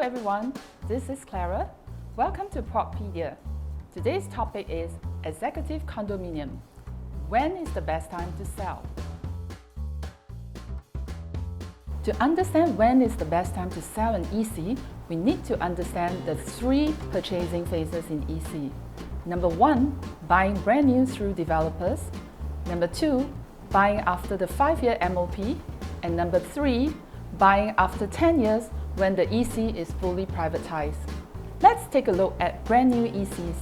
everyone, this is Clara. Welcome to Propedia. Today's topic is executive condominium. When is the best time to sell? To understand when is the best time to sell an EC, we need to understand the three purchasing phases in EC. Number 1, buying brand new through developers. Number 2, buying after the 5-year MOP. And number 3, buying after 10 years when the EC is fully privatized. Let's take a look at brand new ECs.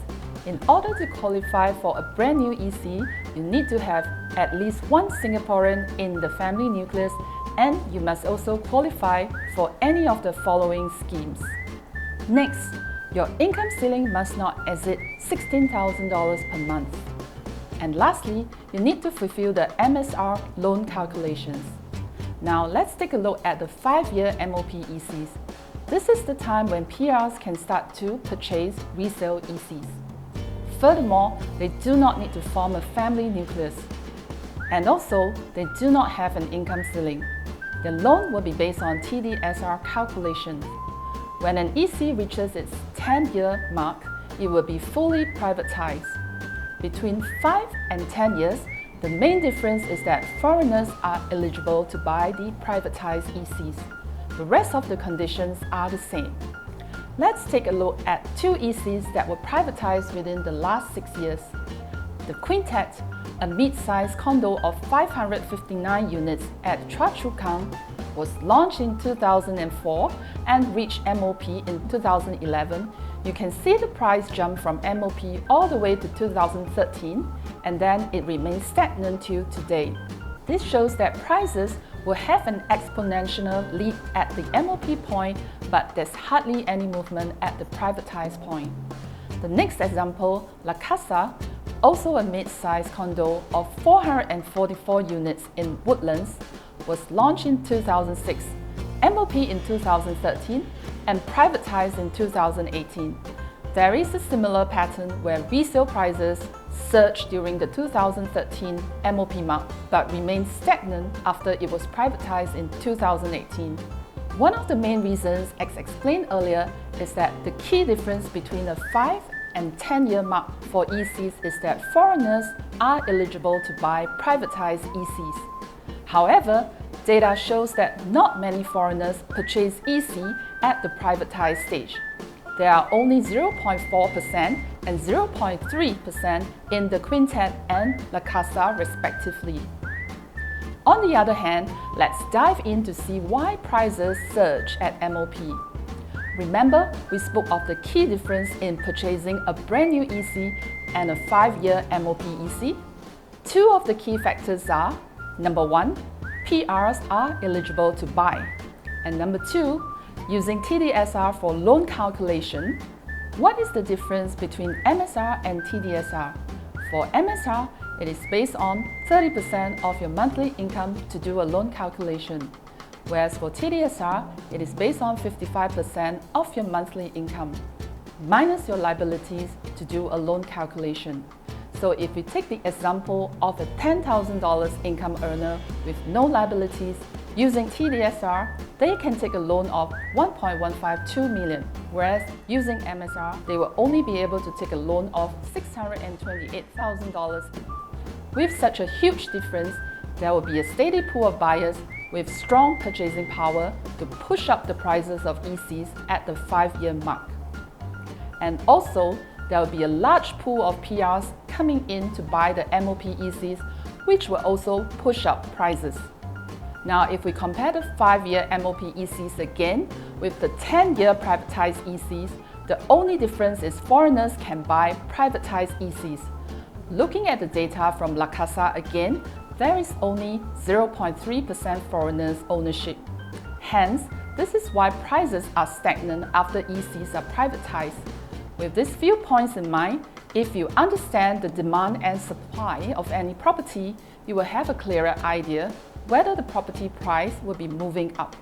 In order to qualify for a brand new EC, you need to have at least one Singaporean in the family nucleus, and you must also qualify for any of the following schemes. Next, your income ceiling must not exceed $16,000 per month. And lastly, you need to fulfill the MSR loan calculations. Now let's take a look at the 5-year MOP ECs. This is the time when PRs can start to purchase resale ECs. Furthermore, they do not need to form a family nucleus. And also, they do not have an income ceiling. The loan will be based on TDSR calculations. When an EC reaches its 10-year mark, it will be fully privatized. Between 5 and 10 years, the main difference is that foreigners are eligible to buy the privatized ECs. The rest of the conditions are the same. Let's take a look at two ECs that were privatized within the last 6 years. The Quintet, a mid-sized condo of 559 units at Choa Chu Kang, was launched in 2004 and reached MOP in 2011. You can see the price jump from MOP all the way to 2013, and then it remains stagnant till today. This shows that prices will have an exponential leap at the MOP point, but there's hardly any movement at the privatized point. The next example, La Casa, also a mid-sized condo of 444 units in Woodlands, was launched in 2006, MOP in 2013, and privatized in 2018. There is a similar pattern where resale prices surged during the 2013 MOP mark, but remained stagnant after it was privatized in 2018. One of the main reasons, as explained earlier, is that the key difference between a 5 and 10-year mark for ECs is that foreigners are eligible to buy privatized ECs. However, data shows that not many foreigners purchase EC at the privatized stage. There are only 0.4% and 0.3% in the Quintet and La Casa respectively. On the other hand, let's dive in to see why prices surge at MOP. Remember, we spoke of the key difference in purchasing a brand new EC and a 5-year MOP EC. Two of the key factors are, number 1, PRs are eligible to buy, and number 2, using TDSR for loan calculation. What is the difference between MSR and TDSR? For MSR, it is based on 30% of your monthly income to do a loan calculation, whereas for TDSR, it is based on 55% of your monthly income, minus your liabilities to do a loan calculation. So if we take the example of a $10,000 income earner with no liabilities, using TDSR, they can take a loan of $1.152 million, whereas using MSR, they will only be able to take a loan of $628,000. With such a huge difference, there will be a steady pool of buyers with strong purchasing power to push up the prices of ECs at the 5-year mark. And also, there will be a large pool of PRs coming in to buy the MOP ECs, which will also push up prices. Now, if we compare the 5-year MOP ECs again with the 10-year privatized ECs, the only difference is foreigners can buy privatized ECs. Looking at the data from La Casa again, there is only 0.3% foreigners ownership. Hence, this is why prices are stagnant after ECs are privatized. With these few points in mind, if you understand the demand and supply of any property, you will have a clearer idea whether the property price will be moving up.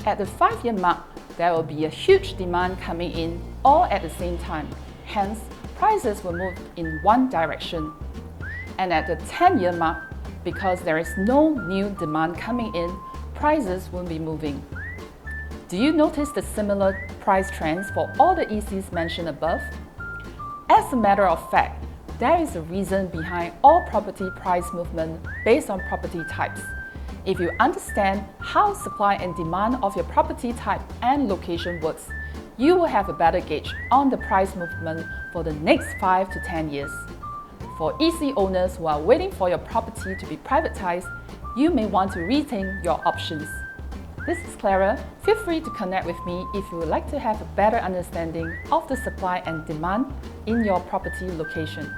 At the 5-year mark, there will be a huge demand coming in all at the same time. Hence, prices will move in one direction. And at the 10-year mark, because there is no new demand coming in, prices will be moving. Do you notice the similar price trends for all the ECs mentioned above? As a matter of fact, there is a reason behind all property price movement based on property types. If you understand how supply and demand of your property type and location works, you will have a better gauge on the price movement for the next 5 to 10 years. For EC owners who are waiting for your property to be privatized, you may want to rethink your options. This is Clara. Feel free to connect with me if you would like to have a better understanding of the supply and demand in your property location.